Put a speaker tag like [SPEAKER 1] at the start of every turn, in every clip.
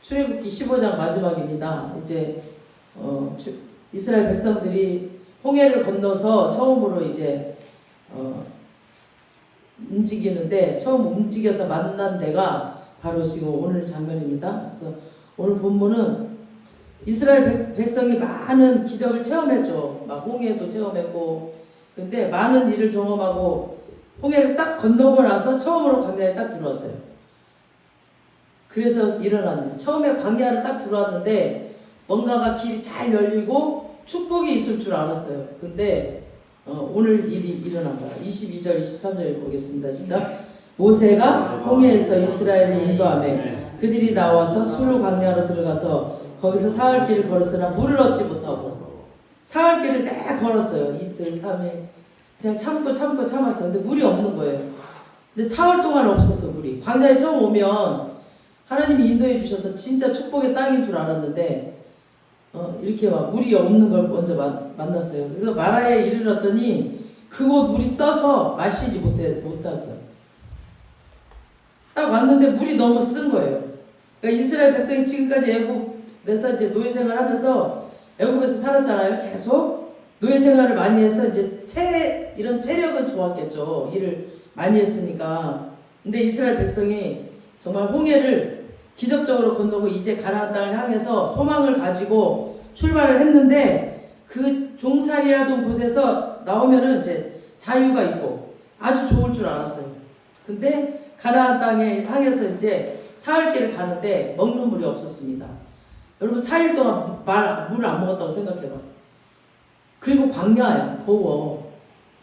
[SPEAKER 1] 출애굽기 15장 마지막입니다. 이제 이스라엘 백성들이 홍해를 건너서 처음으로 이제 움직이는데 처음 움직여서 만난 데가 바로 지금 오늘 장면입니다. 그래서 오늘 본문은 이스라엘 백성이 많은 기적을 체험했죠. 막 홍해도 체험했고, 근데 많은 일을 경험하고 홍해를 딱 건너고 나서 처음으로 광야에 딱 들어왔어요. 그래서 일어난 일. 처음에 광야를 딱 들어왔는데 뭔가가 길이 잘 열리고 축복이 있을 줄 알았어요. 근데 오늘 일이 일어난 거야. 22절, 23절 보겠습니다. 시작. 모세가 홍해에서 이스라엘을 인도하며 그들이 나와서 술 광야로 들어가서 거기서 사흘 길을 걸었으나 물을 얻지 못하고 사흘 길을 내 걸었어요. 이틀, 3일 그냥 참았어요. 근데 물이 없는 거예요. 근데 사흘 동안 없었어 물이. 광야에 처음 오면 하나님이 인도해 주셔서 진짜 축복의 땅인 줄 알았는데 이렇게 막 물이 없는 걸 먼저 만났어요. 그래서 마라에 이르렀더니 그곳 물이 써서 마시지 못했어요. 딱 왔는데 물이 너무 쓴 거예요. 그러니까 이스라엘 백성이 지금까지 애굽에서 이제 노예 생활하면서 애굽에서 살았잖아요. 계속 노예 생활을 많이 해서 이제 이런 체력은 좋았겠죠. 일을 많이 했으니까. 근데 이스라엘 백성이 정말 홍해를 기적적으로 건너고 이제 가나안 땅을 향해서 소망을 가지고 출발을 했는데 그 종살이하던 곳에서 나오면은 이제 자유가 있고 아주 좋을 줄 알았어요. 근데 가나안 땅에 향해서 이제 사흘길을 가는데 먹는 물이 없었습니다. 여러분 4일 동안 물을 안 먹었다고 생각해봐. 그리고 광야야. 더워.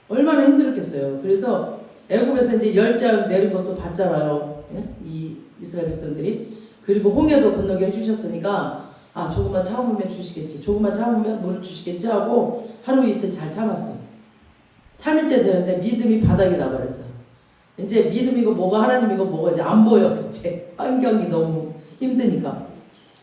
[SPEAKER 1] 얼마나 힘들었겠어요. 그래서 애굽에서 이제 열자 내린 것도 봤잖아요. 이 이스라엘 백성들이. 그리고 홍해도 건너게 해주셨으니까 조금만 참으면 주시겠지. 조금만 참으면 물을 주시겠지 하고 하루 이틀 잘 참았어요. 3일째 되는데 믿음이 바닥이 나버렸어요. 이제 믿음이고 뭐가 하나님이고 뭐가 이제 안 보여. 이제 환경이 너무 힘드니까.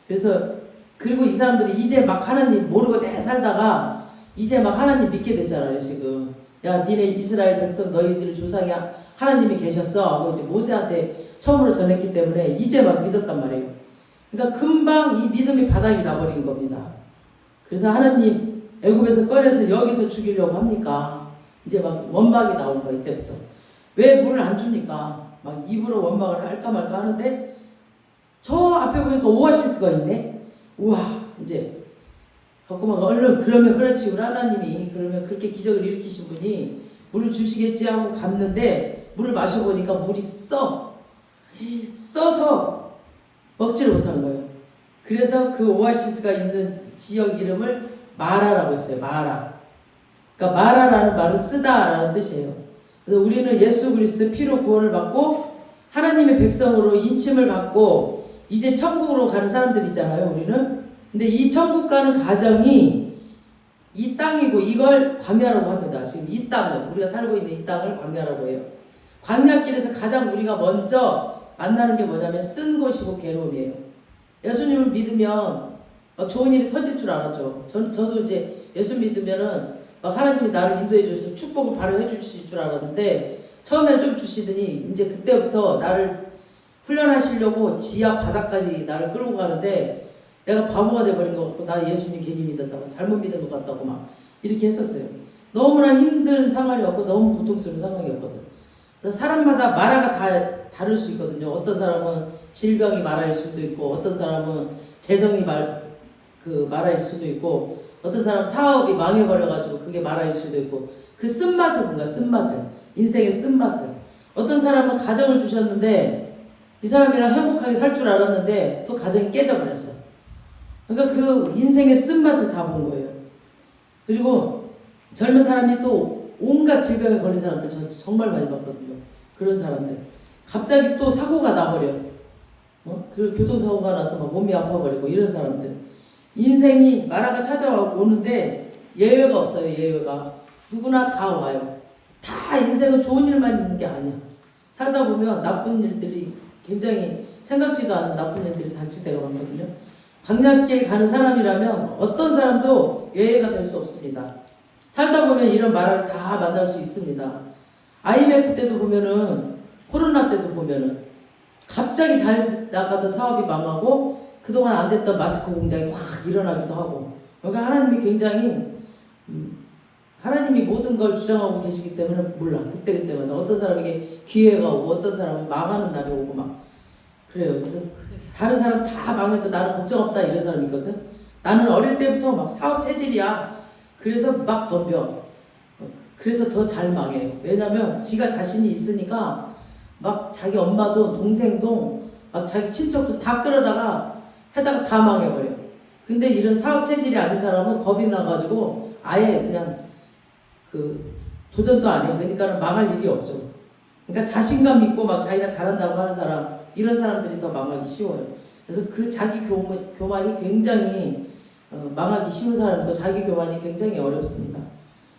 [SPEAKER 1] 그래서 그리고 이 사람들이 이제 막 하나님 모르고 내 살다가 이제 막 하나님 믿게 됐잖아요. 지금 야 니네 이스라엘 백성 너희들 조상이 하나님이 계셨어 하고 이제 모세한테 처음으로 전했기 때문에 이제 막 믿었단 말이에요. 그러니까 금방 이 믿음이 바닥이 나버린 겁니다. 그래서 하나님 애굽에서 꺼내서 여기서 죽이려고 합니까? 이제 막 원망이 나온 거예요. 이때부터. 왜 물을 안 줍니까? 막 입으로 원망을 할까 말까 하는데 저 앞에 보니까 오아시스가 있네. 우와 이제 갖고만 얼른 그러면 그렇지 우리 하나님이 그러면 그렇게 기적을 일으키신 분이 물을 주시겠지 하고 갔는데 물을 마셔보니까 물이 써서 먹지를 못한 거예요. 그래서 그 오아시스가 있는 지역 이름을 마라라고 했어요. 마라. 그러니까 마라라는 말은 쓰다라는 뜻이에요. 그래서 우리는 예수 그리스도의 피로 구원을 받고 하나님의 백성으로 인침을 받고 이제 천국으로 가는 사람들이잖아요. 우리는. 근데 이 천국 가는 가정이 이 땅이고 이걸 광야라고 합니다. 지금 이 땅을 우리가 살고 있는 이 땅을 광야라고 해요. 광야길에서 가장 우리가 먼저 만나는 게 뭐냐면 쓴 곳이고 괴로움이에요. 예수님을 믿으면 좋은 일이 터질 줄 알았죠. 저도 이제 예수 믿으면은 막 하나님이 나를 인도해 주셔서 축복을 바로 해주실 줄 알았는데 처음에는 좀 주시더니 이제 그때부터 나를 훈련하시려고 지하 바닥까지 나를 끌고 가는데 내가 바보가 돼버린 것 같고 나 예수님 괜히 믿었다고 잘못 믿은 것 같다고 막 이렇게 했었어요. 너무나 힘든 상황이었고 너무 고통스러운 상황이었거든. 그래서 사람마다 마라가 다 다를 수 있거든요. 어떤 사람은 질병이 마라일 수도 있고 어떤 사람은 재정이 마라일 수도 있고 어떤 사람은 사업이 망해버려가지고 그게 마라일 수도 있고 그 쓴맛을 뭔가 쓴맛을 인생의 쓴맛을 어떤 사람은 가정을 주셨는데 이 사람이랑 행복하게 살 줄 알았는데 또 가정이 깨져버렸어. 그러니까 그 인생의 쓴맛을 다 본 거예요. 그리고 젊은 사람이 또 온갖 질병에 걸린 사람들 저 정말 많이 봤거든요. 그런 사람들 갑자기 또 사고가 나버려. 그 교통사고가 나서 막 몸이 아파버리고 이런 사람들 인생이 마라가 찾아오는데 예외가 없어요. 예외가 누구나 다 와요. 다 인생은 좋은 일만 있는 게 아니야. 살다 보면 나쁜 일들이 굉장히 생각지도 않은 나쁜 일들이 닥칠 때가 많거든요. 광야길 가는 사람이라면 어떤 사람도 예외가 될 수 없습니다. 살다 보면 이런 마라를 다 만날 수 있습니다. IMF 때도 보면은 코로나 때도 보면은 갑자기 잘 나가던 사업이 망하고 그동안 안 됐던 마스크 공장이 확 일어나기도 하고. 그러니까 하나님이 굉장히 하나님이 모든 걸 주장하고 계시기 때문에 몰라. 그때마다 어떤 사람에게 기회가 오고 어떤 사람은 망하는 날이 오고 막 그래요. 그래서 다른 사람 다 망해도 나는 걱정 없다 이런 사람이 있거든. 나는 어릴 때부터 막 사업 체질이야. 그래서 막 덤벼. 그래서 더 잘 망해요. 왜냐면 지가 자신이 있으니까 막 자기 엄마도 동생도 막 자기 친척도 다 끌어다가 해다가 다 망해버려. 근데 이런 사업 체질이 아닌 사람은 겁이 나가지고 아예 그냥 그 도전도 안 해요. 그러니까 망할 일이 없죠. 그러니까 자신감 있고 막 자기가 잘한다고 하는 사람, 이런 사람들이 더 망하기 쉬워요. 그래서 그 자기 교만이 굉장히 망하기 쉬운 사람이고 자기 교만이 굉장히 어렵습니다.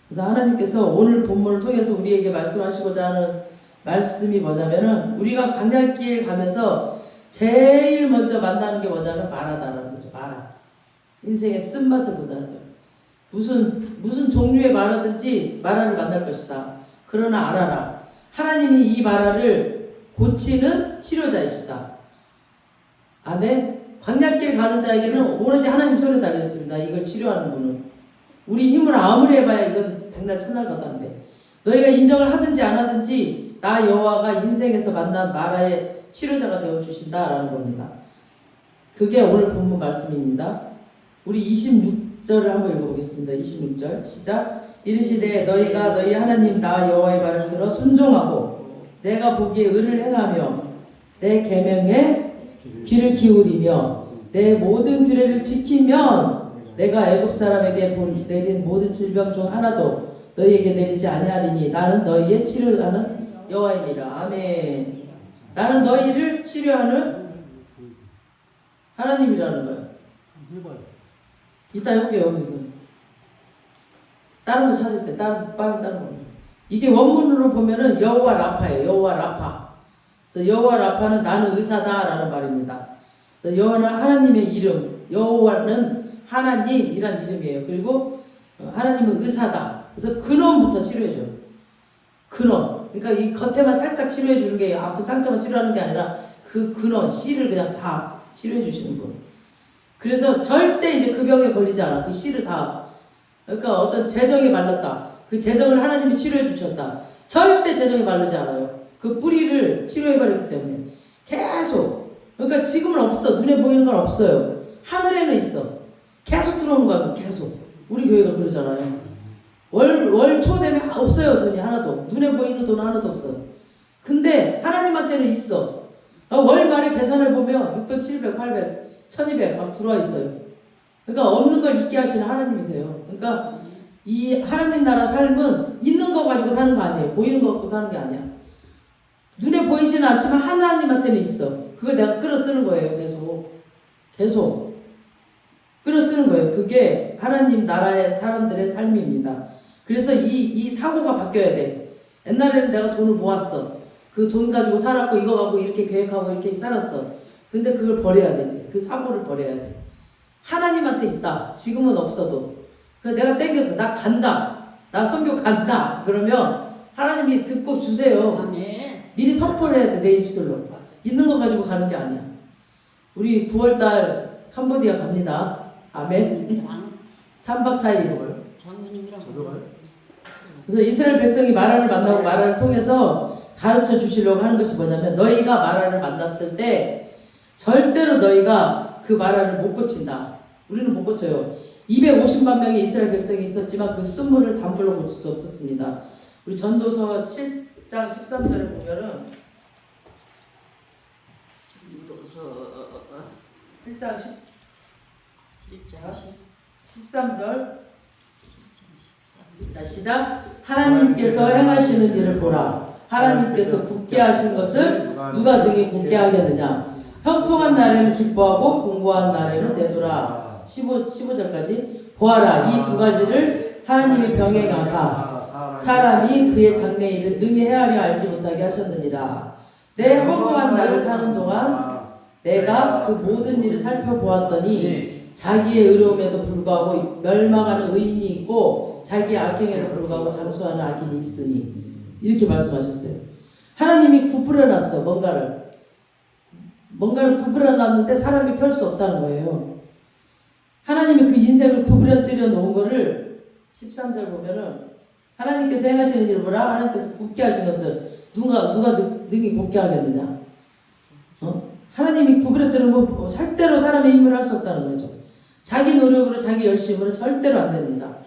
[SPEAKER 1] 그래서 하나님께서 오늘 본문을 통해서 우리에게 말씀하시고자 하는 말씀이 뭐냐면은 우리가 광야길 가면서 제일 먼저 만나는 게 뭐냐면 마라다라는 거죠. 마라. 인생의 쓴맛을 보다는 거예요. 무슨 종류의 마라든지 마라를 만날 것이다. 그러나 알아라. 하나님이 이 마라를 고치는 치료자이시다. 아멘. 광야길 가는 자에게는 오로지 하나님 손에 달렸습니다. 이걸 치료하는 분은. 우리 힘을 아무리 해봐야 이건 백날 천날 가도 안 돼. 너희가 인정을 하든지 안 하든지 나 여호와가 인생에서 만난 마라의 치료자가 되어주신다라는 겁니다. 그게 오늘 본문 말씀입니다. 우리 26절을 한번 읽어보겠습니다. 26절 시작. 이르시되 너희가 너희 하나님 나 여호와의 말을 들어 순종하고 내가 보기에 의를 행하며 내 계명에 귀를 기울이며 내 모든 규례를 지키면 내가 애굽 사람에게 내린 모든 질병 중 하나도 너희에게 내리지 아니하리니 나는 너희의 치료하는 여호와입니다. 아멘. 나는 너희를 치료하는 하나님이라는 거예요. 이따 해볼게요. 다른 거 찾을 때 다른 거. 이게 원문으로 보면은 여호와 라파예요. 여호와 라파. 그래서 여호와 라파는 나는 의사다라는 말입니다. 여호와는 하나님의 이름. 여호와는 하나님이란 이름이에요. 그리고 하나님은 의사다. 그래서 근원부터 치료해줘요. 근원. 그러니까 이 겉에만 살짝 치료해주는 게 아픈 상처만 치료하는 게 아니라 그 근원, 씨를 그냥 다 치료해주시는 거예요. 그래서 절대 이제 그 병에 걸리지 않아. 그 씨를 다. 그러니까 어떤 재정이 말랐다. 그 재정을 하나님이 치료해주셨다. 절대 재정이 마르지 않아요. 그 뿌리를 치료해버렸기 때문에. 계속. 그러니까 지금은 없어. 눈에 보이는 건 없어요. 하늘에는 있어. 계속 들어오는 거야. 계속. 우리 교회가 그러잖아요. 월 초 되면 없어요. 돈이 하나도. 눈에 보이는 돈은 하나도 없어. 근데 하나님한테는 있어. 월 말에 계산을 보면 600, 700, 800, 1200 막 들어와 있어요. 그러니까 없는 걸 있게 하시는 하나님이세요. 그러니까 이 하나님 나라 삶은 있는 거 가지고 사는 거 아니에요. 보이는 거 갖고 사는 게 아니야. 눈에 보이지는 않지만 하나님한테는 있어. 그걸 내가 끌어 쓰는 거예요. 계속 끌어 쓰는 거예요. 그게 하나님 나라의 사람들의 삶입니다. 그래서 이 사고가 바뀌어야 돼. 옛날에는 내가 돈을 모았어. 그 돈 가지고 살았고 이거 갖고 이렇게 계획하고 이렇게 살았어. 근데 그걸 버려야 돼. 그 사고를 버려야 돼. 하나님한테 있다. 지금은 없어도. 그래서 내가 땡겨서 나 간다. 나 선교 간다. 그러면 하나님이 듣고 주세요.
[SPEAKER 2] 아멘.
[SPEAKER 1] 미리 선포를 해야 돼. 내 입술로. 있는 거 가지고 가는 게 아니야. 우리 9월달 캄보디아 갑니다. 아멘. 3박 4일. 그래서 이스라엘 백성이 마라를 만나고 마라를 통해서 가르쳐 주시려고 하는 것이 뭐냐면 너희가 마라를 만났을 때 절대로 너희가 그 마라를 못 고친다. 우리는 못 고쳐요. 250만 명의 이스라엘 백성이 있었지만 그 순문을 담불로 고칠 수 없었습니다. 우리 전도서 7장 13절에 보면은 7장 13절 시작. 하나님께서 행하시는 일을 보라. 하나님께서 굳게 하신 것을 누가 능히 굳게 하겠느냐. 형통한 날에는 기뻐하고 공고한 날에는 되돌아. 15절까지 보아라. 이 두 가지를 하나님이 병행하사 사람이 그의 장래일을 능히 헤아려 알지 못하게 하셨느니라. 내 허무한 날을 사는 동안 내가 그 모든 일을 살펴보았더니 자기의 의로움에도 불구하고 멸망하는 의인이 있고 자기의 악행에도 불구하고 장수하는 악인이 있으니 이렇게 말씀하셨어요. 하나님이 구부려놨어. 뭔가를 뭔가를 구부려 놨는데 사람이 펼 수 없다는 거예요. 하나님이 그 인생을 구부려 때려 놓은 거를 13절 보면은 하나님께서 행하시는 일을 보라. 하나님께서 굽게 하신 것을 누가 능히 굽게 하겠느냐. 하나님이 구부려 때려 놓은 거 절대로 사람의 힘으로 할 수 없다는 거죠. 자기 노력으로 자기 열심으로 절대로 안 됩니다.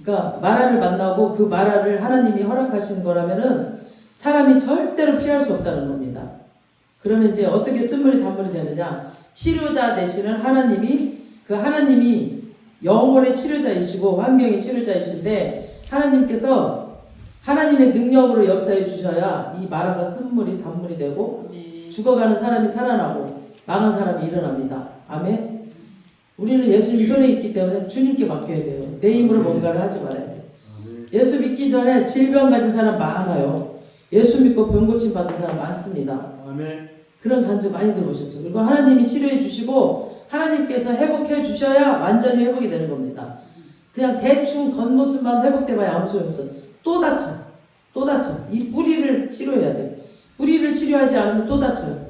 [SPEAKER 1] 그러니까 마라를 만나고 그 마라를 하나님이 허락하신 거라면은 사람이 절대로 피할 수 없다는 겁니다. 그러면 이제 어떻게 쓴물이 단물이 되느냐? 치료자 되시는 하나님이 영혼의 치료자이시고 환경의 치료자이신데 하나님께서 하나님의 능력으로 역사해 주셔야 이 마라가 쓴물이 단물이 되고 죽어가는 사람이 살아나고 망한 사람이 일어납니다. 아멘. 우리는 예수님 손에 있기 때문에 주님께 맡겨야 돼요. 내 힘으로 뭔가를 하지 말아야 돼요. 예수 믿기 전에 질병 가진 사람 많아요. 예수 믿고 병 고침 받은 사람 많습니다.
[SPEAKER 2] 아멘.
[SPEAKER 1] 그런 간증 많이 들어보셨죠. 그리고 하나님이 치료해 주시고 하나님께서 회복해 주셔야 완전히 회복이 되는 겁니다. 그냥 대충 겉모습만 회복돼봐야 아무 소용없어. 또 다쳐. 이 뿌리를 치료해야 돼. 뿌리를 치료하지 않으면 또 다쳐요.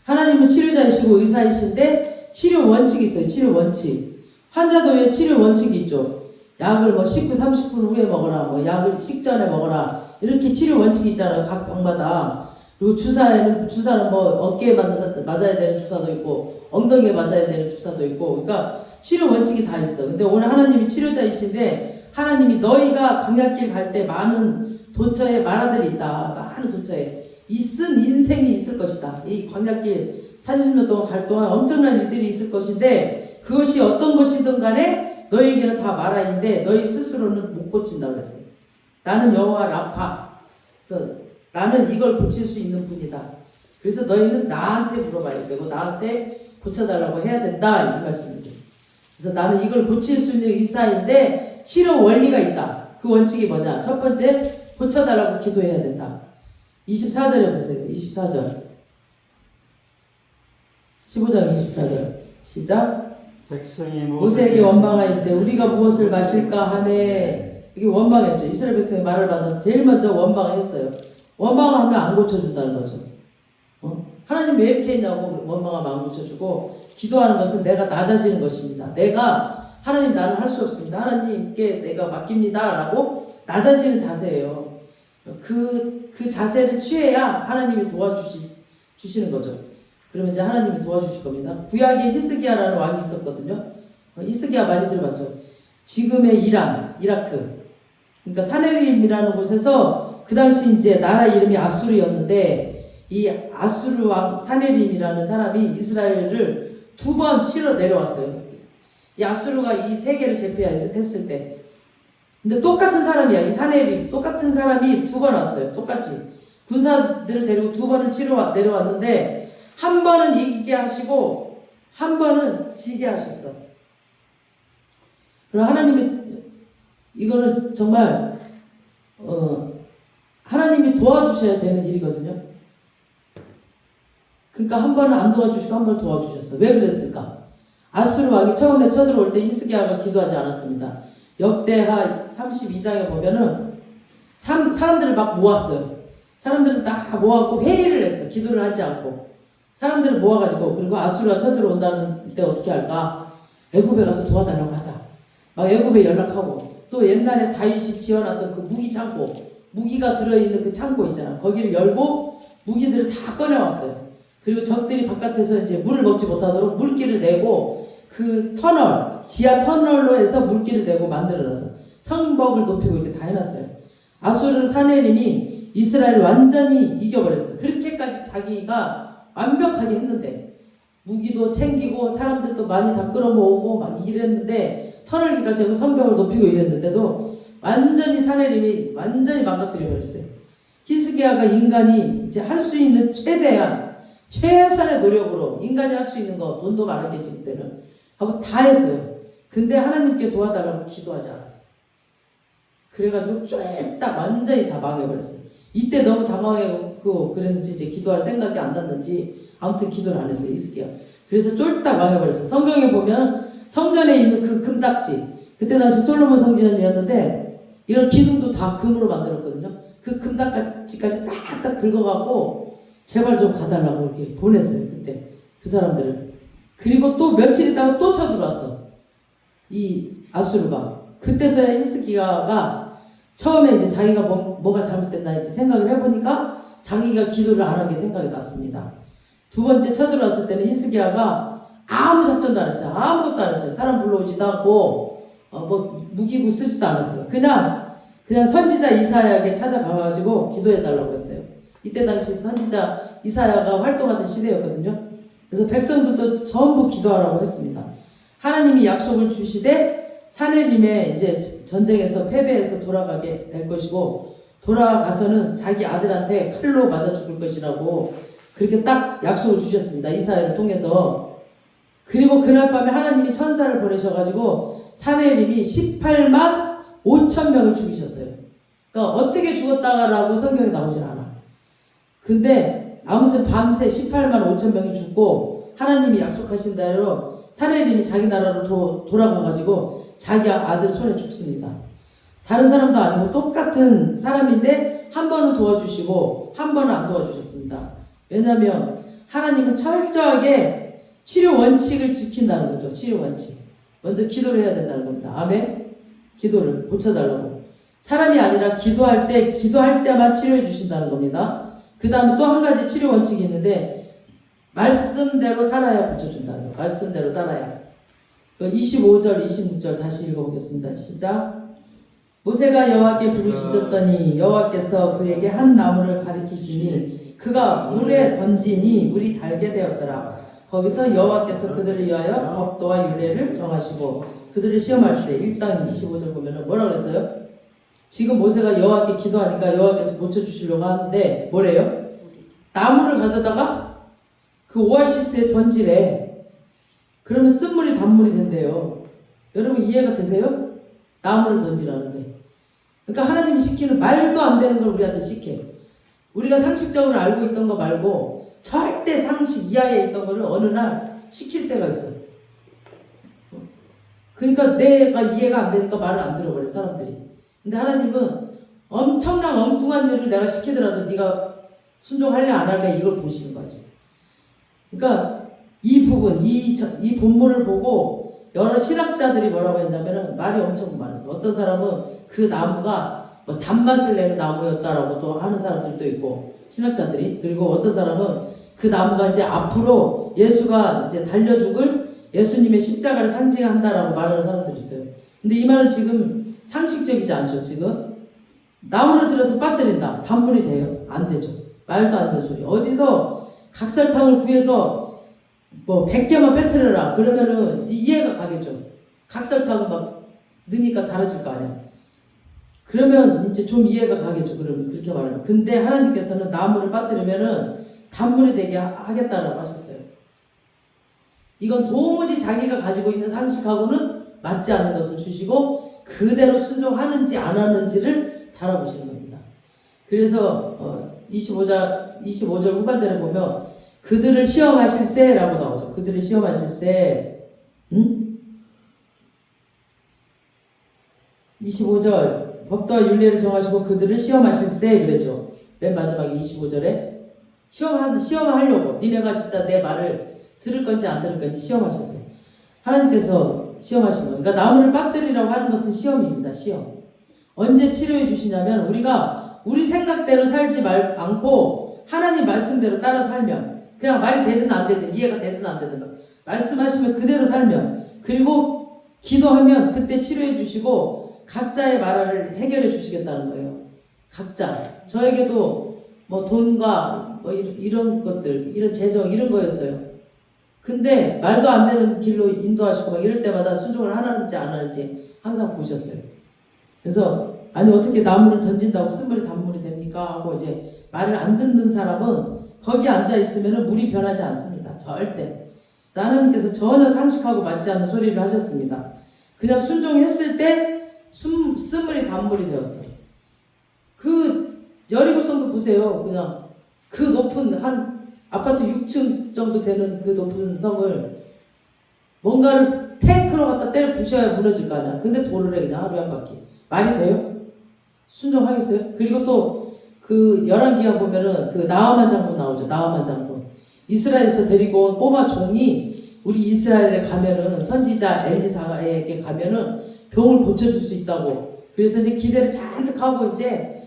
[SPEAKER 1] 하나님은 치료자이시고 의사이신데 치료 원칙이 있어요. 치료 원칙. 환자도에 치료 원칙이 있죠. 약을 뭐 10분, 30분 후에 먹어라. 뭐 약을 식전에 먹어라. 이렇게 치료 원칙이 있잖아요. 각 병마다. 그리고 주사는 뭐 어깨에 맞아야 되는 주사도 있고 엉덩이에 맞아야 되는 주사도 있고. 그러니까 치료 원칙이 다 있어. 근데 오늘 하나님이 치료자이신데 하나님이 너희가 광야길 갈 때 많은 도처에 마라들이 있다. 많은 도처에 쓴 인생이 있을 것이다. 이 광야길 40년 동안 갈 동안 엄청난 일들이 있을 것인데 그것이 어떤 것이든 간에 너희에게는 다 마라인데 너희 스스로는 못 고친다고 그랬어요. 나는 여호와 라파. 그래서 나는 이걸 고칠 수 있는 분이다. 그래서 너희는 나한테 물어봐야 되고 나한테 고쳐달라고 해야 된다. 이 말씀입니다. 그래서 나는 이걸 고칠 수 있는 의사인데 치료 원리가 있다. 그 원칙이 뭐냐? 첫 번째, 고쳐달라고 기도해야 된다. 24절에 보세요. 24절. 15장 24절. 시작.
[SPEAKER 2] 백성이
[SPEAKER 1] 모세에게 원망할 때 우리가 무엇을 마실까 하매 이게 원망했죠. 이스라엘 백성이 말을 받아서 제일 먼저 원망을 했어요. 원망하면 안 고쳐준다는 거죠. 하나님 왜 이렇게 했냐고 원망하면 안 고쳐주고 기도하는 것은 내가 낮아지는 것입니다. 내가 하나님 나는 할 수 없습니다. 하나님께 내가 맡깁니다. 라고 낮아지는 자세예요. 그 자세를 취해야 하나님이 도와주시는 거죠. 그러면 이제 하나님이 도와주실 겁니다. 구약에 히스기야라는 왕이 있었거든요. 히스기야 많이 들어봤죠. 지금의 이라크. 그러니까 사네림이라는 곳에서 그 당시 이제 나라 이름이 아수르였는데 이 아수르 왕 사네림이라는 사람이 이스라엘을 2번 치러 내려왔어요. 이 아수르가 이 세계를 제패했을 때. 근데 똑같은 사람이야. 이 사네림 똑같은 사람이 2번 왔어요. 똑같이 군사들을 데리고 2번을 치러 내려왔는데 한 번은 이기게 하시고 한 번은 지게 하셨어. 그럼 하나님이 이거는 정말 하나님이 도와주셔야 되는 일이거든요. 그러니까 한 번은 안 도와주시고 한 번 도와주셨어. 왜 그랬을까? 아수르 왕이 처음에 쳐들어올 때 히스기야가 기도하지 않았습니다. 역대하 32장에 보면은 사람들을 막 모았어요. 사람들을 다 모아갖고 회의를 했어. 기도를 하지 않고. 사람들을 모아가지고 그리고 아수르가 쳐들어온다는 때 어떻게 할까? 애굽에 가서 도와달라고 하자. 막 애굽에 연락하고 또 옛날에 다윗이 지어놨던 그 무기 창고, 무기가 들어있는 그 창고 있잖아. 거기를 열고 무기들을 다 꺼내왔어요. 그리고 적들이 바깥에서 이제 물을 먹지 못하도록 물길을 내고 그 터널, 지하 터널로 해서 물길을 내고 만들어놨어. 성벽을 높이고 이렇게 다 해놨어요. 아수르 사네림이 이스라엘을 완전히 이겨버렸어요. 그렇게까지 자기가 완벽하게 했는데 무기도 챙기고 사람들도 많이 다 끌어모으고 막 이랬는데 터널기까지 하고 성벽을 높이고 이랬는데도 완전히 사내림이 완전히 망가뜨려 버렸어요. 히스기야가 인간이 이제 할 수 있는 최선의 노력으로 인간이 할 수 있는 거 돈도 많았겠지 그때는 하고 다 했어요. 근데 하나님께 도와달라고 기도하지 않았어요. 그래가지고 쫄딱 완전히 다 망해버렸어요. 이때 너무 당황하고 그랬는지 이제 기도할 생각이 안 났는지 아무튼 기도를 안 했어요. 히스기야. 그래서 쫄딱 망해버렸어요. 성경에 보면 성전에 있는 그 금딱지, 그때 당시 솔로몬 성전이었는데 이런 기둥도 다 금으로 만들었거든요. 그 금딱지까지 딱딱 긁어갖고 제발 좀 가달라고 이렇게 보냈어요. 그때 사람들을. 그리고 또 며칠 있다가 또 쳐들어왔어. 이 아수르가. 그때서야 히스기야가 처음에 이제 자기가 뭐가 잘못됐나 이제 생각을 해보니까 자기가 기도를 안 한 게 생각이 났습니다. 두 번째 쳐들어왔을 때는 히스기야가 아무 작전도 안 했어요. 아무것도 안 했어요. 사람 불러오지도 않고 뭐 무기고 쓰지도 않았어요. 그냥 선지자 이사야에게 찾아가가지고 기도해달라고 했어요. 이때 당시 선지자 이사야가 활동하던 시대였거든요. 그래서 백성들도 전부 기도하라고 했습니다. 하나님이 약속을 주시되 사내림에 이제 전쟁에서 패배해서 돌아가게 될 것이고 돌아가서는 자기 아들한테 칼로 맞아 죽을 것이라고 그렇게 딱 약속을 주셨습니다. 이사야를 통해서. 그리고 그날 밤에 하나님이 천사를 보내셔가지고 사내림이 18만 5천 명을 죽이셨어요. 그러니까 어떻게 죽었다라고 성경에 나오질 않아. 근데 아무튼 밤새 18만 5천 명이 죽고 하나님이 약속하신 대로 사내림이 자기 나라로 돌아가가지고 자기 아들 손에 죽습니다. 다른 사람도 아니고 똑같은 사람인데 한 번은 도와주시고 한 번은 안 도와주셨습니다. 왜냐하면 하나님은 철저하게 치료 원칙을 지킨다는 거죠. 치료 원칙. 먼저 기도를 해야 된다는 겁니다. 아멘. 기도를 고쳐달라고. 사람이 아니라 기도할 때만 치료해 주신다는 겁니다. 그 다음에 또 한 가지 치료 원칙이 있는데 말씀대로 살아야 고쳐준다는 거예요. 말씀대로 살아야. 25절 26절 다시 읽어보겠습니다. 시작. 모세가 여호와께 부르짖었더니 여호와께서 그에게 한 나무를 가리키시니 그가 물에 던지니 물이 달게 되었더라. 거기서 여호와께서 그들을 위하여 법도와 율례를 정하시고 그들을 시험할세. 1장 25절 보면은 뭐라 그랬어요? 지금 모세가 여호와께 기도하니까 여호와께서 고쳐주시려고 하는데 뭐래요? 나무를 가져다가 그 오아시스에 던지래. 그러면 쓴물이 단물이 된대요. 여러분 이해가 되세요? 나무를 던지라는데. 그러니까 하나님이 시키는 말도 안 되는 걸 우리한테 시켜요. 우리가 상식적으로 알고 있던 거 말고 절대 상식 이하에 있던 거를 어느 날 시킬 때가 있어요. 그러니까 내가 이해가 안 되니까 말을 안 들어버려 사람들이. 근데 하나님은 엄청난 엉뚱한 일을 내가 시키더라도 네가 순종할래 안 할래 이걸 보시는 거지. 그러니까 이 부분, 이 본문을 보고 여러 신학자들이 뭐라고 했냐면은 말이 엄청 많았어. 어떤 사람은 그 나무가 뭐 단맛을 내는 나무였다라고 또 하는 사람들도 있고 신학자들이. 그리고 어떤 사람은 그 나무가 이제 앞으로 예수가 이제 달려 죽을 예수님의 십자가를 상징한다라고 말하는 사람들이 있어요. 근데 이 말은 지금 상식적이지 않죠. 지금 나무를 들여서 빠뜨린다. 단물이 돼요? 안 되죠. 말도 안 되는 소리. 어디서 각설탕을 구해서 뭐 100개만 빼뜨려라. 그러면은 이해가 가겠죠. 각설탕은 막 넣으니까 달아질 거 아니야. 그러면 이제 좀 이해가 가겠죠. 그러면 그렇게 말하면. 근데 하나님께서는 나무를 빠뜨리면은 단물이 되게 하겠다라고 하셨어요. 이건 도무지 자기가 가지고 있는 상식하고는 맞지 않는 것을 주시고 그대로 순종하는지 안 하는지를 달아보시는 겁니다. 그래서 25절 후반절에 보면 그들을 시험하실세라고 나오죠. 그들을 시험하실세. 25절 법도와 윤례를 정하시고 그들을 시험하실세 그랬죠. 맨 마지막에 25절에 시험하려고 니네가 진짜 내 말을 들을 건지 안 들을 건지 시험하셨어요. 하나님께서 시험하신 거예요. 그러니까 나무를 빠뜨리라고 하는 것은 시험입니다. 시험. 언제 치료해 주시냐면 우리가 우리 생각대로 살지 않고 하나님 말씀대로 따라 살면 그냥 말이 되든 안 되든 이해가 되든 안 되든 말씀하시면 그대로 살면 그리고 기도하면 그때 치료해 주시고 각자의 말을 해결해 주시겠다는 거예요. 각자. 저에게도 뭐 돈과 뭐 이런 것들 이런 재정 이런 거였어요. 근데 말도 안 되는 길로 인도하시고 막 이럴 때마다 순종을 하는지 안 하는지 항상 보셨어요. 그래서 아니 어떻게 나무를 던진다고 쓴물이 단물이 됩니까? 하고 이제 말을 안 듣는 사람은 거기 앉아 있으면 물이 변하지 않습니다. 절대. 하나님께서 전혀 상식하고 맞지 않는 소리를 하셨습니다. 그냥 순종했을 때 쓴물이 단물이 되었어요. 그 여리고성도 보세요. 그냥 그 높은 한 아파트 6층 정도 되는 그 높은 성을 뭔가를 탱크로 갖다 때려 부셔야 무너질 거 아니야. 근데 돌을 해 그냥 하루에 한 바퀴. 말이 돼요? 순종하겠어요? 그리고 또 그 열왕기하 보면은 그 나아만 장군 나오죠. 나아만 장군. 이스라엘에서 데리고 온 꼬마 종이 우리 이스라엘에 가면은 선지자 엘리사에게 가면은 병을 고쳐줄 수 있다고. 그래서 이제 기대를 잔뜩 하고 이제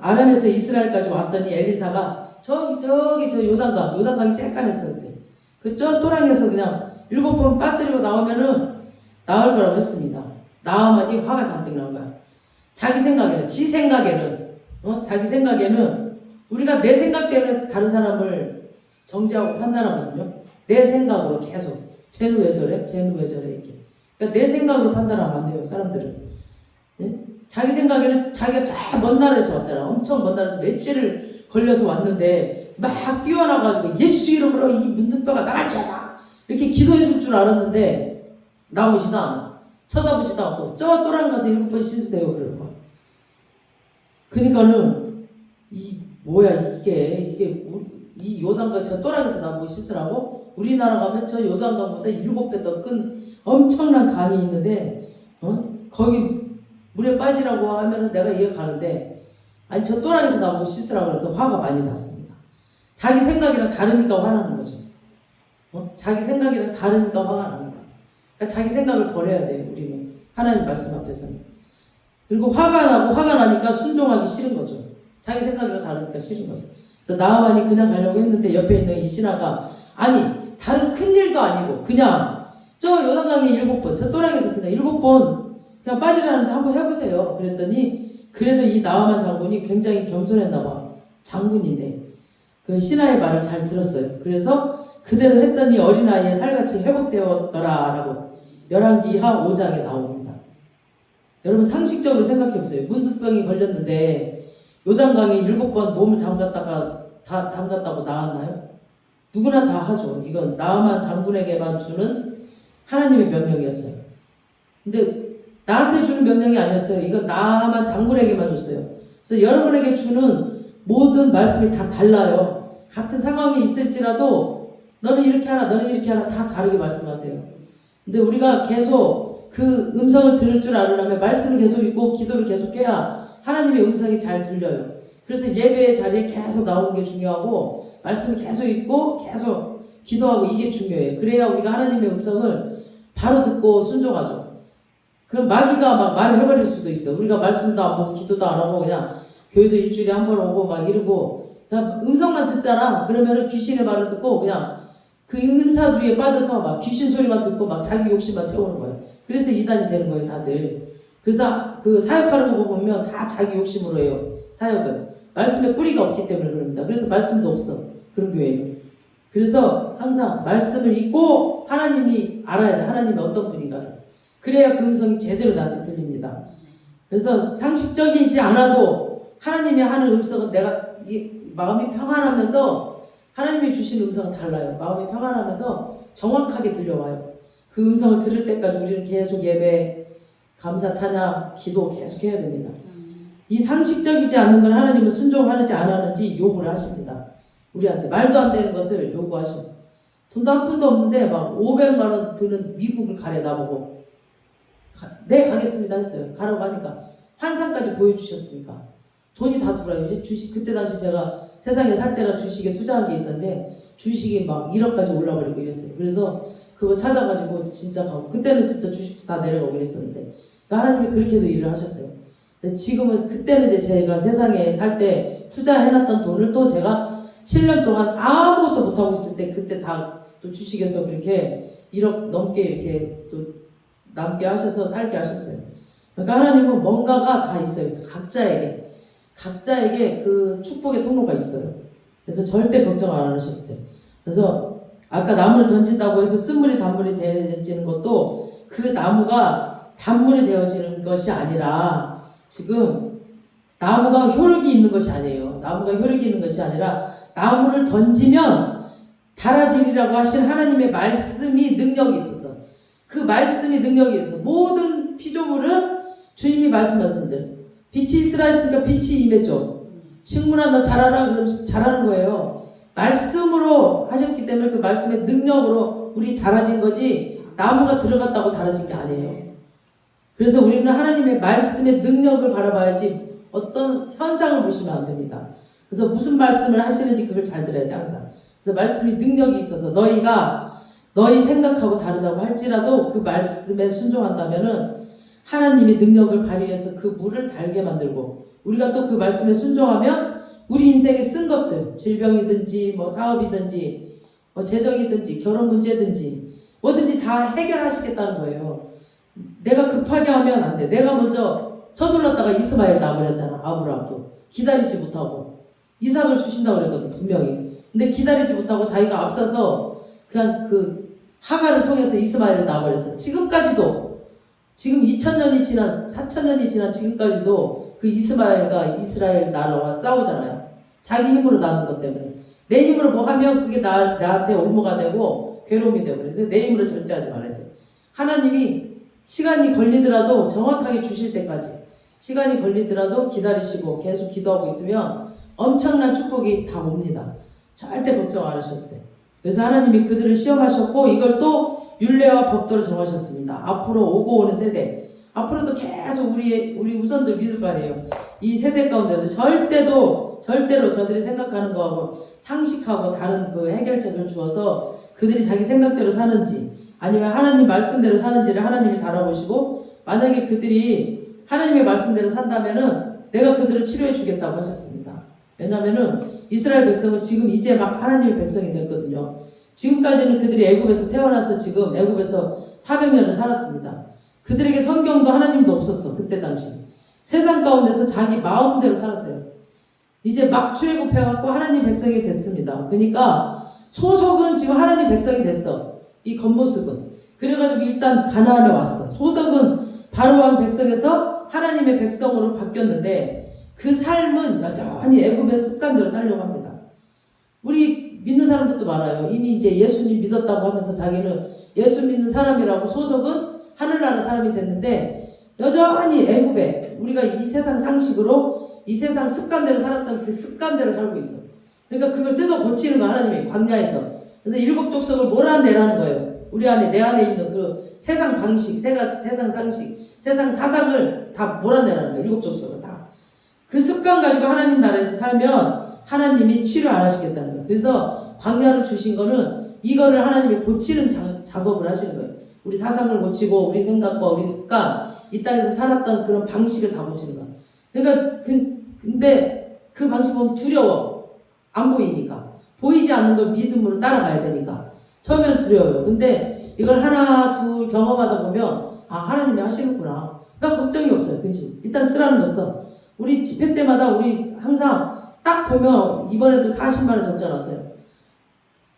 [SPEAKER 1] 아람에서 이스라엘까지 왔더니 엘리사가 저기 저 요단강이 쬐깐했어 그때. 그저 또랑에서 그냥 7번 빠뜨리고 나오면은 나을 거라고 했습니다. 나아만이 화가 잔뜩 난 거야. 자기 생각에는 자기 생각에는 우리가 내 생각 때문에 다른 사람을 정죄하고 판단하거든요. 내 생각으로 계속 쟤는 왜 저래? 이렇게. 그러니까 내 생각으로 판단하면 안 돼요, 사람들은. 네? 자기 생각에는 자기가 저 먼 나라에서 왔잖아. 엄청 먼 나라에서 며칠을 걸려서 왔는데 막 뛰어나가지고 예수 이름으로 이 문둥뼈가 나갈지어다 이렇게 기도해 줄 줄 알았는데 나오지도 않아. 쳐다보지도 않고 저 또랑 가서 7번 씻으세요 그러는 거야. 그러니까는 이 요단강 저 또랑에서 나보고 씻으라고? 우리나라 가면 저 요단강보다 7배 더 큰 엄청난 강이 있는데 거기 물에 빠지라고 하면은 내가 이해 가는데 아니 저 또랑에서 나보고 씻으라고 해서 화가 많이 났습니다. 자기 생각이랑 다르니까 화나는 거죠. 자기 생각이랑 다르니까 화가 납니다. 그러니까 자기 생각을 버려야 돼요. 우리는 하나님 말씀 앞에서는. 그리고 화가 나니까 순종하기 싫은 거죠. 자기 생각이랑 다르니까 싫은 거죠. 그래서 나아만이 그냥 가려고 했는데 옆에 있는 이 신하가 아니 다른 큰 일도 아니고 그냥 저 요단강에 7번 저 또랑에서 그냥 7번 그냥 빠지라는데 한번 해보세요. 그랬더니 그래도 이 나아만 장군이 굉장히 겸손했나 봐. 장군인데 그 신하의 말을 잘 들었어요. 그래서 그대로 했더니 어린아이의 살같이 회복되었더라라고 열왕기하 5장에 나옵니다. 여러분 상식적으로 생각해보세요. 문둥병이 걸렸는데 요단강에 7번 몸을 담갔다고 나왔나요? 누구나 다 하죠. 이건 나아만 장군에게만 주는 하나님의 명령이었어요. 근데 나한테 주는 명령이 아니었어요. 이건 나아만 장군에게만 줬어요. 그래서 여러분에게 주는 모든 말씀이 다 달라요. 같은 상황이 있을지라도 너는 이렇게 하라, 너는 이렇게 하라 다 다르게 말씀하세요. 근데 우리가 계속 그 음성을 들을 줄 알으려면 말씀을 계속 읽고 기도를 계속 해야 하나님의 음성이 잘 들려요. 그래서 예배의 자리에 계속 나오는 게 중요하고 말씀을 계속 읽고 계속 기도하고 이게 중요해요. 그래야 우리가 하나님의 음성을 바로 듣고 순종하죠. 그럼 마귀가 막 말을 해버릴 수도 있어요. 우리가 말씀도 안 보고 기도도 안 하고 그냥 교회도 일주일에 한 번 오고 막 이러고 그냥 음성만 듣잖아. 그러면은 귀신의 말을 듣고 그냥 그 은사주의에 빠져서 막 귀신 소리만 듣고 막 자기 욕심만 채우는 거예요. 그래서 이단이 되는 거예요, 다들. 그래서 그 사역하는 거 보면 다 자기 욕심으로 해요. 사역은. 말씀에 뿌리가 없기 때문에 그럽니다. 그래서 말씀도 없어. 그런 교회는. 그래서 항상 말씀을 읽고 하나님이 알아야 돼. 하나님이 어떤 분인가를. 그래야 그 음성이 제대로 나한테 들립니다. 그래서 상식적이지 않아도 하나님이 하는 음성은 내가 마음이 평안하면서 하나님이 주신 음성은 달라요. 마음이 평안하면서 정확하게 들려와요. 그 음성을 들을 때까지 우리는 계속 예배, 감사, 찬양, 기도 계속 해야 됩니다. 이 상식적이지 않는 건 하나님은 순종하는지 안 하는지 요구를 하십니다. 우리한테 말도 안 되는 것을 요구하셔. 돈도 한 푼도 없는데 막 500만 원 드는 미국을 가래 나보고 네 가겠습니다 했어요. 가라고 하니까 환상까지 보여주셨으니까 돈이 다 들어와요. 이제 주식 그때 당시 제가 세상에 살 때나 주식에 투자한 게 있었는데 주식이 막 1억까지 올라버리고 이랬어요. 그래서 그거 찾아가지고 진짜 가고 그때는 진짜 주식도 다 내려가고 이랬었는데 그러니까 하나님이 그렇게도 일을 하셨어요. 근데 지금은 그때는 이제 제가 세상에 살 때 투자해놨던 돈을 또 제가 7년 동안 아무것도 못하고 있을 때 그때 다 또 주식에서 그렇게 1억 넘게 이렇게 또 남게 하셔서 살게 하셨어요. 그러니까 하나님은 뭔가가 다 있어요. 각자에게 그 축복의 통로가 있어요. 그래서 절대 걱정 안 하셔도 돼요. 그래서 아까 나무를 던진다고 해서 쓴물이 단물이 되어지는 것도 그 나무가 단물이 되어지는 것이 아니라 지금 나무가 효력이 있는 것이 아니에요. 나무가 효력이 있는 것이 아니라 나무를 던지면 달아지리라고 하신 하나님의 말씀이 능력이 있었어. 그 말씀이 능력이 있어. 모든 피조물은 주님이 말씀하신 대로 빛이 있으라 했으니까 빛이 임했죠. 식물아 너 자라라 그러면 자라는 거예요. 말씀으로 하셨기 때문에 그 말씀의 능력으로 우리 달아진 거지 나무가 들어갔다고 달아진 게 아니에요. 그래서 우리는 하나님의 말씀의 능력을 바라봐야지 어떤 현상을 보시면 안 됩니다. 그래서 무슨 말씀을 하시는지 그걸 잘 들어야 돼 항상. 그래서 말씀이 능력이 있어서 너희가 너희 생각하고 다르다고 할지라도 그 말씀에 순종한다면은 하나님이 능력을 발휘해서 그 물을 달게 만들고 우리가 또 그 말씀에 순종하면 우리 인생에 쓴 것들 질병이든지 뭐 사업이든지 뭐 재정이든지 결혼 문제든지 뭐든지 다 해결하시겠다는 거예요. 내가 급하게 하면 안 돼. 내가 먼저 서둘렀다가 이스마엘 낳아버렸잖아. 아브라함도 기다리지 못하고 이삭을 주신다고 그랬거든 분명히. 근데 기다리지 못하고 자기가 앞서서 그냥 그 하가를 통해서 이스마엘을 낳아버렸어요. 지금까지도 지금 2000년이 지난 4000년이 지난 지금까지도 그 이스마엘과 이스라엘 나라와 싸우잖아요. 자기 힘으로 낳는 것 때문에. 내 힘으로 뭐 하면 그게 나한테 올무가 되고 괴로움이 되고 그래서 내 힘으로 절대 하지 말아야 돼. 하나님이 시간이 걸리더라도 정확하게 주실 때까지 시간이 걸리더라도 기다리시고 계속 기도하고 있으면 엄청난 축복이 다 옵니다. 절대 걱정 안 하셔도 돼. 그래서 하나님이 그들을 시험하셨고 이걸 또 율례와 법도로 정하셨습니다. 앞으로 오고 오는 세대 앞으로도 계속 우리 후손들 믿을 거 아니에요. 이 세대 가운데도 절대로 저들이 생각하는 거하고 상식하고 다른 그 해결책을 주어서 그들이 자기 생각대로 사는지 아니면 하나님 말씀대로 사는지를 하나님이 달아보시고 만약에 그들이 하나님의 말씀대로 산다면은 내가 그들을 치료해 주겠다고 하셨습니다. 왜냐면은 이스라엘 백성은 지금 이제 막 하나님의 백성이 됐거든요. 지금까지는 그들이 애굽에서 태어나서 지금 애굽에서 400년을 살았습니다. 그들에게 성경도 하나님도 없었어. 그때 당시 세상 가운데서 자기 마음대로 살았어요. 이제 막 출애굽해갖고 하나님 백성이 됐습니다. 그러니까 소속은 지금 하나님 백성이 됐어. 이 겉모습은. 그래가지고 일단 가나안에 왔어. 소속은 바로왕 백성에서 하나님의 백성으로 바뀌었는데 그 삶은 여전히 애굽의 습관대로 살려고 합니다. 우리 믿는 사람들도 많아요. 이미 이제 예수님 믿었다고 하면서 자기는 예수 믿는 사람이라고 소속은 하늘나라 사람이 됐는데 여전히 애굽에 우리가 이 세상 상식으로 이 세상 습관대로 살았던 그 습관대로 살고 있어. 그러니까 그걸 뜯어 고치는 거 하나님이 광야에서. 그래서 7 족속을 몰아내라는 거예요. 우리 안에 내 안에 있는 그 세상 방식, 세상 상식, 세상 사상을 다 몰아내라는 거예요. 7 족속을 다. 그 습관 가지고 하나님 나라에서 살면 하나님이 치료 안 하시겠다는 거예요. 그래서 광야를 주신 거는 이거를 하나님이 고치는 작업을 하시는 거예요. 우리 사상을 고치고 우리 생각과 우리 습관 이 땅에서 살았던 그런 방식을 다 고치는 거예요. 그러니까 근데 그 방식 보면 두려워. 안 보이니까. 보이지 않는 걸 믿음으로 따라가야 되니까. 처음엔 두려워요. 근데 이걸 하나 둘 경험하다 보면 아 하나님이 하시는구나. 그러니까 걱정이 없어요. 그치? 일단 쓰라는 거 써. 우리 집회 때마다 우리 항상 딱 보면 이번에도 40만 원 적자났어요.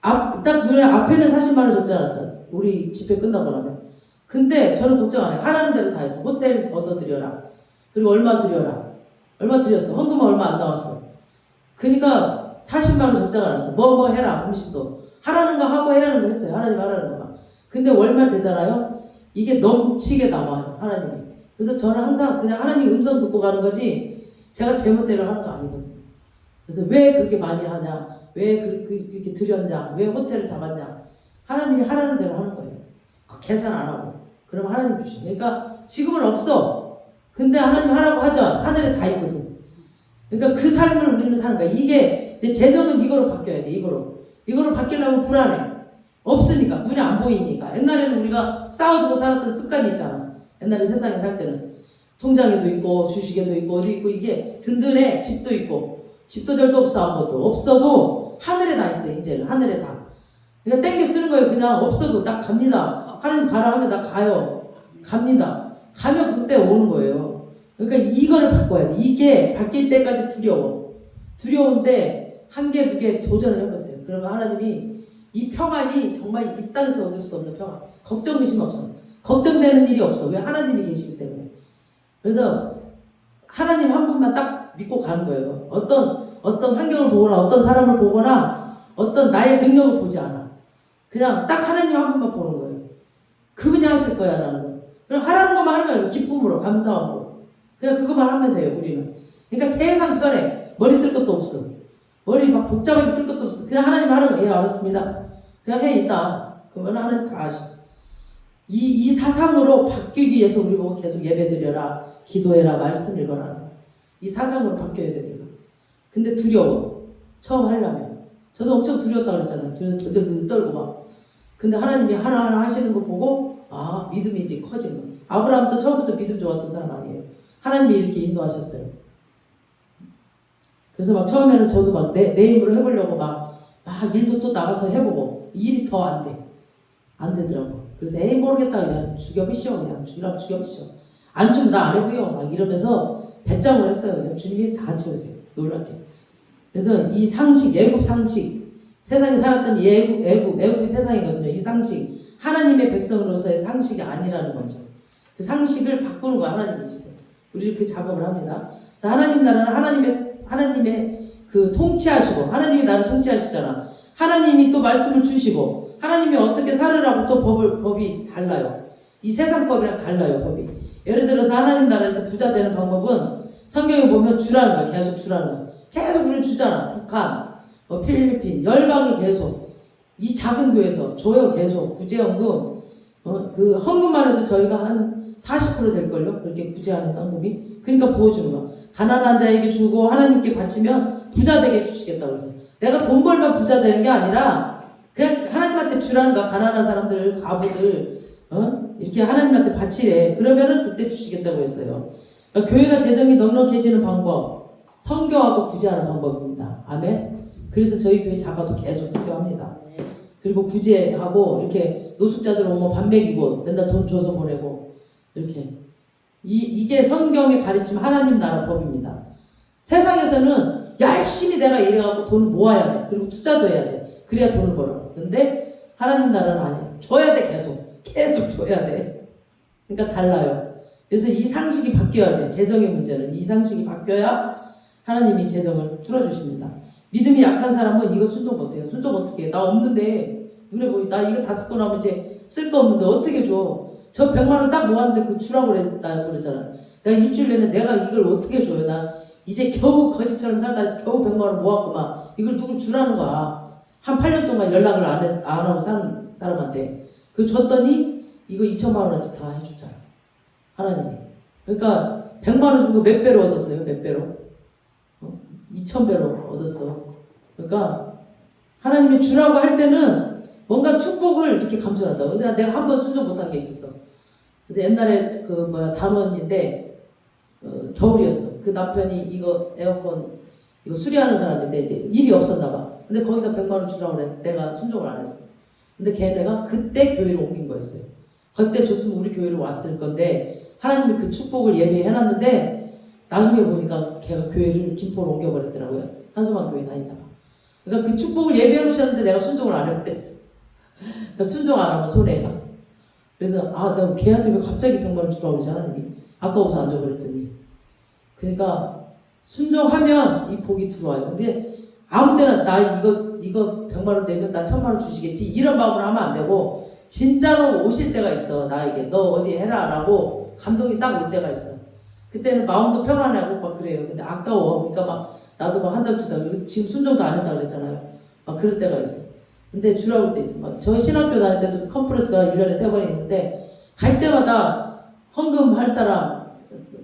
[SPEAKER 1] 딱 눈에 앞에는 40만 원 적자났어요. 우리 집회 끝나고 나면. 근데 저는 걱정 안 해요. 하라는 대로 다 했어. 호텔 얻어드려라. 그리고 얼마 드려라. 얼마 드렸어. 헌금은 얼마 안 나왔어. 그러니까 40만 원 적자가 났어. 뭐 해라. 음식도. 하라는 거 하고 해라는 거 했어요. 하나님 하라는 거만. 근데 월말 되잖아요. 이게 넘치게 남아요. 하나님이. 그래서 저는 항상 그냥 하나님 음성 듣고 가는 거지 제가 제멋대로 하는 거 아니거든요. 그래서 왜 그렇게 많이 하냐? 왜 그렇게 드렸냐? 왜 호텔을 잡았냐? 하나님이 하라는 대로 하는 거예요. 계산 안 하고. 그러면 하나님 주시죠. 그러니까 지금은 없어. 근데 하나님 하라고 하죠. 하늘에 다 있거든. 그러니까 그 삶을 우리는 사는 거야. 이게 이제 재정은 이거로 바뀌어야 돼. 이거로 바뀌려면 불안해. 없으니까. 눈에 안 보이니까. 옛날에는 우리가 쌓아두고 살았던 습관이 있잖아. 옛날에 세상에 살 때는 통장에도 있고 주식에도 있고 어디 있고 이게 든든해. 집도 있고 집도 절도 없어. 아무것도 없어도 하늘에 다 있어요. 이제는 하늘에 다. 그러니까 땡겨 쓰는 거예요. 그냥 없어도 딱 갑니다. 하나님 가라 하면 나 가요. 갑니다. 가면 그때 오는 거예요. 그러니까 이거를 바꿔야 돼. 이게 바뀔 때까지 두려워. 두려운데 한 개, 두 개 도전을 해보세요. 그러면 하나님이 이 평안이 정말 이 땅에서 얻을 수 없는 평안. 걱정, 의심 없어. 걱정되는 일이 없어. 왜? 하나님이 계시기 때문에. 그래서 하나님 한 분만 딱 믿고 가는 거예요. 어떤 환경을 보거나 어떤 사람을 보거나 어떤 나의 능력을 보지 않아. 그냥 딱 하나님 한 분만 보는 거예요. 그분이 하실 거야 라는 거. 그럼 하라는 것만 하는 거예요. 기쁨으로, 감사함으로. 그냥 그것만 하면 돼요. 우리는. 그러니까 세상 편해. 머리 쓸 것도 없어. 머리 막 복잡하게 쓸 것도 없어. 그냥 하나님 하는 거예요. 예, 알았습니다. 그냥 해 있다. 그러면 하나님 다 아시죠. 이 사상으로 바뀌기 위해서 우리 보고 계속 예배드려라, 기도해라, 말씀 읽어라. 이 사상으로 바뀌어야 됩니다. 근데 두려워. 처음 하려면. 저도 엄청 두려웠다 그랬잖아요. 들들 떨고 막. 근데 하나님이 하나하나 하시는 거 보고 아 믿음이 이제 커지는 거예요. 아브라함도 처음부터 믿음 좋았던 사람 아니에요. 하나님이 이렇게 인도하셨어요. 그래서 막 처음에는 저도 막 내 힘으로 해보려고 막 일도 또 나가서 해보고 일이 더 안 돼. 안 되더라고. 그래서 에이 모르겠다 그냥 죽여비쇼 그냥 죽이라고 죽여비쇼. 안 주면 나 안 해고요. 막 이러면서 배짱을 했어요. 주님이 다 채우세요. 놀랍게. 그래서 이 상식, 애굽 상식, 세상에 살았던 이 애굽이 세상이거든요. 이 상식, 하나님의 백성으로서의 상식이 아니라는 거죠. 그 상식을 바꾸는 거야, 하나님이 지금. 우리 그 작업을 합니다. 자, 하나님 나라는 하나님의 그 통치하시고, 하나님이 나를 통치하시잖아. 하나님이 또 말씀을 주시고, 하나님이 어떻게 살으라고 또 법이 달라요. 이 세상 법이랑 달라요, 법이. 예를 들어서 하나님 나라에서 부자 되는 방법은 성경에 보면 주라는 거야, 계속 주라는 거야. 계속 우리는 주잖아. 북한, 필리핀, 열방을 계속 이 작은 교회에서 줘요. 계속 구제헌금. 그 헌금만 해도 저희가 한 40% 될걸요. 그렇게 구제하는 헌금이. 그러니까 부어주는 거야. 가난한 자에게 주고 하나님께 바치면 부자 되게 해주시겠다고 그래서 내가 돈 벌면 부자 되는 게 아니라 그냥 하나님한테 주라는 거야. 가난한 사람들, 가부들 이렇게 하나님한테 바치래. 그러면은 그때 주시겠다고 했어요. 그러니까 교회가 재정이 넉넉해지는 방법, 선교하고 구제하는 방법입니다. 아멘. 그래서 저희 교회 작아도 계속 선교합니다. 그리고 구제하고 이렇게 노숙자들 오면 밥 먹이고 맨날 돈 줘서 보내고 이렇게 이게 성경의 가르침 하나님 나라 법입니다. 세상에서는 열심히 내가 일해갖고 돈을 모아야 돼. 그리고 투자도 해야 돼. 그래야 돈을 벌어. 근데 하나님 나라는 아니에요. 줘야 돼. 계속 줘야 돼. 그러니까 달라요. 그래서 이 상식이 바뀌어야 돼. 재정의 문제는 이 상식이 바뀌어야 하나님이 재정을 풀어주십니다. 믿음이 약한 사람은 이거 순종 못해요. 순종 어떻게 해? 나 없는데 눈에 보이 나 이거 다 쓰고 나면 이제 쓸 거 없는데 어떻게 줘? 저 100만 원 딱 모았는데 그거 주라고 그랬잖아. 내가 일주일 내내 내가 이걸 어떻게 줘요? 나 이제 겨우 거지처럼 살다 겨우 100만 원 모았구만. 이걸 누구 주라는 거야. 한 8년 동안 연락을 안 하고 사는 사람한테 그 줬더니 이거 2천만 원어치 다 해줬잖아. 하나님이. 그러니까 100만 원 주고 몇 배로 얻었어요? 몇 배로? 2,000배로 얻었어. 그러니까 하나님이 주라고 할 때는 뭔가 축복을 이렇게 감춰놨다. 근데 내가 한 번 순종 못한 게 있었어. 그래서 옛날에 단원인데 겨울이었어. 그 남편이 이거 에어컨 이거 수리하는 사람인데 이제 일이 없었나 봐. 근데 거기다 100만 원 주라고 그래. 내가 순종을 안 했어. 근데 걔네가 그때 교회로 옮긴 거였어요. 그때 줬으면 우리 교회로 왔을 건데 하나님이 그 축복을 예비해놨는데 나중에 보니까 걔가 교회를 김포로 옮겨버렸더라고요. 한소만 교회 다니다가. 그러니까 그 축복을 예비해 놓으셨는데 내가 순종을 안 해버렸어. 그러니까 순종 안 하면 손해가. 그래서 내가 걔한테 왜 갑자기 100만 원 주라고 그러지 하나님이. 아까워서 안 줘버렸더니. 그러니까 순종하면 이 복이 들어와요. 근데 아무 때나 나 이거 100만 원 내면 나 1,000만 원 주시겠지 이런 마음으로 하면 안 되고 진짜로 오실 때가 있어. 나에게 너 어디 해라 라고 감동이 딱 올 때가 있어. 그때는 마음도 평안하고 막 그래요. 근데 아까워. 그러니까 막 나도 막 한 달 두 달 지금 순종도 안 했다 그랬잖아요. 막 그럴 때가 있어. 근데 주라고 할 때 있어. 막 저희 신학교 다닐 때도 컨퍼런스가 1년에 3번 있는데 갈 때마다 헌금 할 사람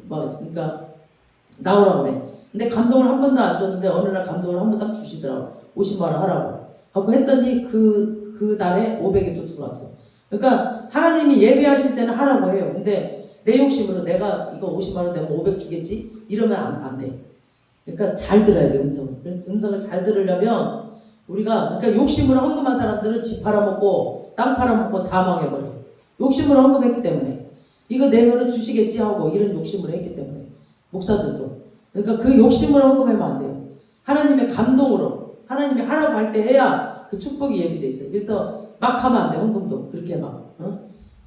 [SPEAKER 1] 그러니까 나오라고 그래. 근데 감동을 한 번도 안 줬는데 어느 날 감동을 한 번 딱 주시더라고. 50만 원 하라고. 하고 했더니 그 날에 500이 또 들어왔어. 그러니까 하나님이 예배하실 때는 하라고 해요. 근데 내 욕심으로 내가 이거 50만 원 내면 500 주겠지? 이러면 안 돼. 그러니까 잘 들어야 돼, 음성을. 음성을 잘 들으려면 우리가 그러니까 욕심으로 헌금한 사람들은 집 팔아먹고 땅 팔아먹고 다 망해버려. 욕심으로 헌금했기 때문에. 이거 내면은 주시겠지 하고 이런 욕심으로 했기 때문에. 목사들도. 그러니까 그 욕심으로 헌금하면 안 돼요. 하나님의 감동으로. 하나님이 하라고 할 때 해야 그 축복이 예비돼 있어요. 그래서 막 하면 안 돼, 헌금도. 그렇게 막.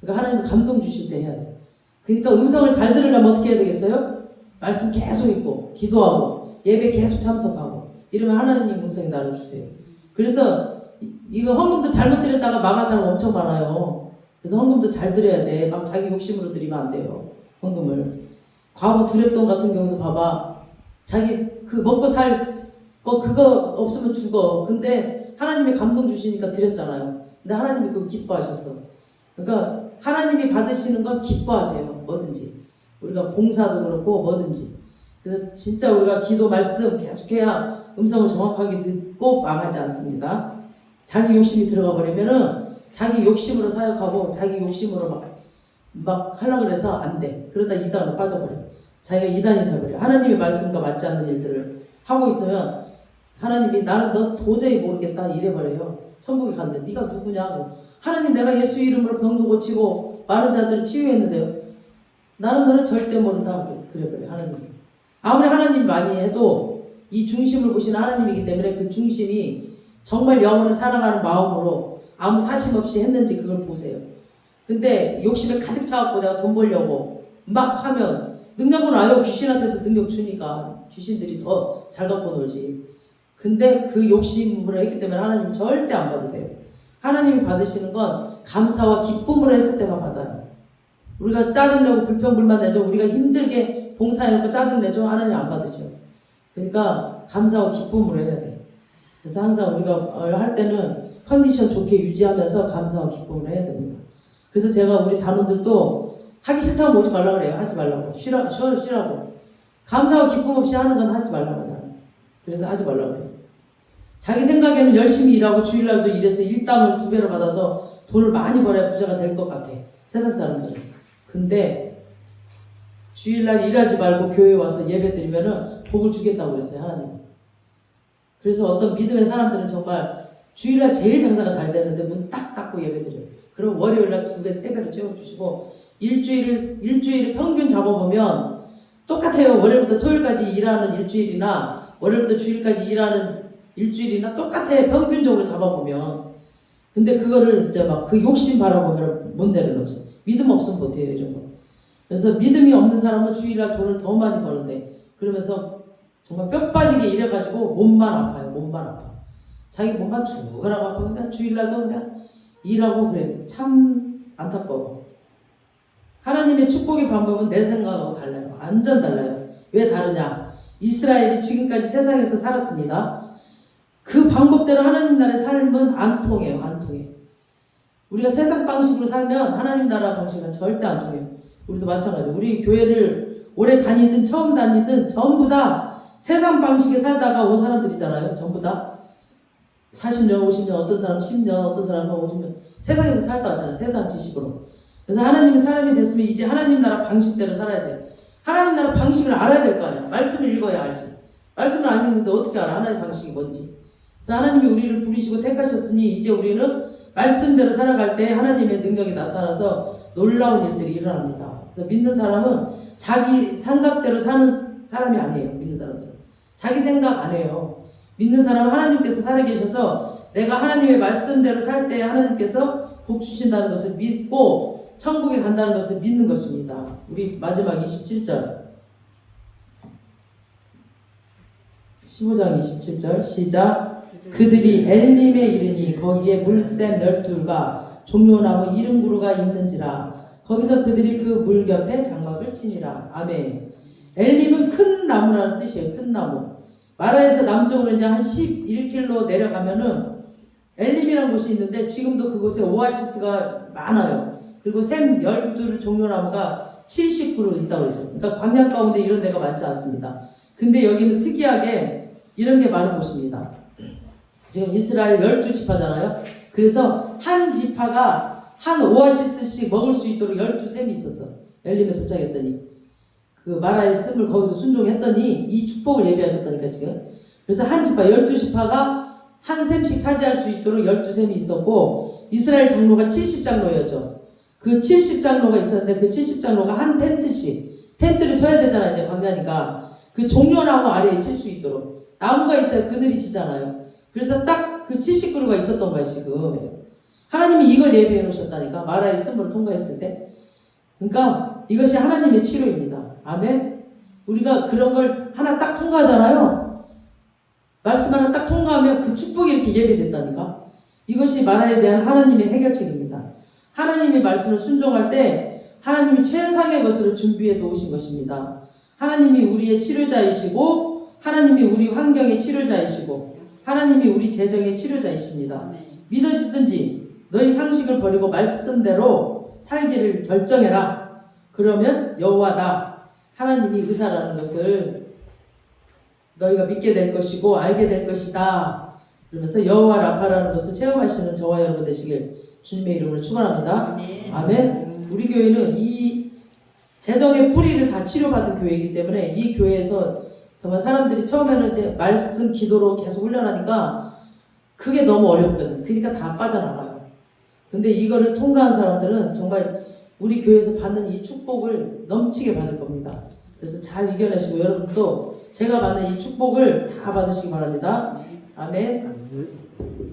[SPEAKER 1] 그러니까 하나님 감동 주실 때 해야 돼. 그러니까 음성을 잘 들으려면 어떻게 해야 되겠어요? 말씀 계속 읽고 기도하고 예배 계속 참석하고 이러면 하나님 음성이 나눠주세요. 그래서 이거 헌금도 잘못 드렸다가 망한 사람 엄청 많아요. 그래서 헌금도 잘 드려야 돼. 막 자기 욕심으로 드리면 안 돼요. 헌금을. 과거 두랩돈 같은 경우도 봐봐. 자기 그 먹고 살 거 그거 없으면 죽어. 근데 하나님이 감동 주시니까 드렸잖아요. 근데 하나님이 그거 기뻐하셨어. 그러니까 하나님이 받으시는 건 기뻐하세요. 뭐든지. 우리가 봉사도 그렇고 뭐든지. 그래서 진짜 우리가 기도 말씀 계속해야 음성을 정확하게 듣고 망하지 않습니다. 자기 욕심이 들어가 버리면은 자기 욕심으로 사역하고 자기 욕심으로 막 하려고 그래서 안 돼. 그러다 이단으로 빠져버려. 자기가 이단이 돼버려. 하나님의 말씀과 맞지 않는 일들을 하고 있으면 하나님이 나는 너 도저히 모르겠다 이래버려요. 천국에 갔는데 네가 누구냐? 하나님 내가 예수 이름으로 병도 고치고 많은 자들을 치유했는데요. 나는 너를 절대 모른다. 그래버려요. 하나님. 아무리 하나님 많이 해도 이 중심을 보시는 하나님이기 때문에 그 중심이 정말 영혼을 사랑하는 마음으로 아무 사심 없이 했는지 그걸 보세요. 근데 욕심에 가득 차갖고 내가 돈 벌려고 막 하면 능력은 아요. 귀신한테도 능력 주니까 귀신들이 더 잘 갖고 놀지. 근데 그 욕심으로 했기 때문에 하나님 절대 안 받으세요. 하나님이 받으시는 건 감사와 기쁨으로 했을 때만 받아요. 우리가 짜증내고 불평불만 내죠. 우리가 힘들게 봉사해놓고 짜증내죠. 하나님 안 받으셔. 그러니까 감사와 기쁨으로 해야 돼. 그래서 항상 우리가 할 때는 컨디션 좋게 유지하면서 감사와 기쁨으로 해야 됩니다. 그래서 제가 우리 단원들도 하기 싫다고 오지 말라고 그래요. 하지 말라고. 쉬라고. 감사와 기쁨 없이 하는 건 하지 말라고 나는. 그래서 하지 말라고 그래요. 자기 생각에는 열심히 일하고 주일날도 일해서 일당을 2배로 받아서 돈을 많이 벌어야 부자가 될 것 같아. 세상 사람들은. 근데 주일날 일하지 말고 교회에 와서 예배 드리면은 복을 주겠다고 그랬어요. 하나님. 그래서 어떤 믿음의 사람들은 정말 주일날 제일 장사가 잘 되는데 문 딱 닫고 예배 드려요. 그럼 월요일날 2배, 3배로 채워주시고 일주일을 평균 잡아보면 똑같아요. 월요일부터 토요일까지 일하는 일주일이나 월요일부터 주일까지 일하는 일주일이나 똑같아요. 평균적으로 잡아보면. 근데 그거를 이제 막 그 욕심 바라보면 못 내려놓죠. 믿음 없으면 못해요. 이런 거. 그래서 믿음이 없는 사람은 주일날 돈을 더 많이 버는데 그러면서 정말 뼈 빠지게 일해가지고 몸만 아파요. 몸만 아파. 자기 몸만 죽으라고 아프면 그냥 주일날도 그냥 일하고 그래. 참 안타까워. 하나님의 축복의 방법은 내 생각하고 달라요. 완전 달라요. 왜 다르냐? 이스라엘이 지금까지 세상에서 살았습니다. 그 방법대로 하나님 나라의 삶은 안 통해요. 안 통해. 우리가 세상 방식으로 살면 하나님 나라 방식은 절대 안 통해요. 우리도 마찬가지예요. 우리 교회를 오래 다니든 처음 다니든 전부 다 세상 방식에 살다가 온 사람들이잖아요. 전부 다 40년, 50년, 어떤 사람 10년, 어떤 사람은 50년 세상에서 살다 왔잖아요. 세상 지식으로. 그래서 하나님의 사람이 됐으면 이제 하나님 나라 방식대로 살아야 돼. 하나님 나라 방식을 알아야 될 거 아니야. 말씀을 읽어야 알지. 말씀을 안 읽는데 어떻게 알아? 하나님 방식이 뭔지. 그래서 하나님이 우리를 부르시고 택하셨으니 이제 우리는 말씀대로 살아갈 때 하나님의 능력이 나타나서 놀라운 일들이 일어납니다. 그래서 믿는 사람은 자기 생각대로 사는 사람이 아니에요. 믿는 사람들은. 자기 생각 안 해요. 믿는 사람은 하나님께서 살아계셔서 내가 하나님의 말씀대로 살 때 하나님께서 복 주신다는 것을 믿고 천국에 간다는 것을 믿는 것입니다. 우리 마지막 27절 15장 27절 시작. 그들이 엘림에 이르니 거기에 물샘 12과 종려나무 70그루가 있는지라. 거기서 그들이 그 물 곁에 장막을 치니라. 아멘. 엘림은 큰 나무라는 뜻이에요. 큰 나무. 마라에서 남쪽으로 이제 한 11km 내려가면은 엘림이라는 곳이 있는데 지금도 그곳에 오아시스가 많아요. 그리고 샘 12 종려나무가 70그루 있다고 그러죠. 그러니까 광야 가운데 이런 데가 많지 않습니다. 근데 여기는 특이하게 이런 게 많은 곳입니다. 지금 이스라엘 12지파잖아요. 그래서 한 지파가 한 오아시스씩 먹을 수 있도록 12샘이 있었어. 엘림에 도착했더니 그 마라의 씀을 거기서 순종했더니 이 축복을 예비하셨다니까 지금. 그래서 한 지파 12지파가 한 샘씩 차지할 수 있도록 12샘이 있었고 이스라엘 장로가 70장로였죠. 그 70장로가 있었는데 그 70장로가 한 텐트씩 텐트를 쳐야 되잖아. 이제 광야니까 그 종려나무 아래에 칠 수 있도록 나무가 있어야 그늘이 지잖아요. 그래서 딱 그 70그루가 있었던 거예요 지금. 하나님이 이걸 예비해 놓으셨다니까. 마라의 씀으로 통과했을 때. 그러니까 이것이 하나님의 치료입니다. 아멘. 우리가 그런 걸 하나 딱 통과하잖아요. 말씀 하나 딱 통과하면 그 축복이 이렇게 예배됐다니까. 이것이 마라에 대한 하나님의 해결책입니다. 하나님의 말씀을 순종할 때 하나님이 최상의 것으로 준비해 놓으신 것입니다. 하나님이 우리의 치료자이시고 하나님이 우리 환경의 치료자이시고 하나님이 우리 재정의 치료자이십니다. 믿어지든지 너희 상식을 버리고 말씀대로 살기를 결정해라. 그러면 여호와다 하나님이 의사라는 것을 너희가 믿게 될 것이고 알게 될 것이다. 그러면서 여호와 라파라는 것을 체험하시는 저와 여러분 되시길 주님의 이름으로 축원합니다.
[SPEAKER 2] 아멘.
[SPEAKER 1] 아멘. 우리 교회는 이 재정의 뿌리를 다 치료받은 교회이기 때문에 이 교회에서 정말 사람들이 처음에는 이제 말씀 기도로 계속 훈련하니까 그게 너무 어렵거든. 그러니까 다 빠져나가요. 근데 이거를 통과한 사람들은 정말 우리 교회에서 받는 이 축복을 넘치게 받을 겁니다. 그래서 잘 이겨내시고 여러분도 제가 받는 이 축복을 다 받으시기 바랍니다. 아멘.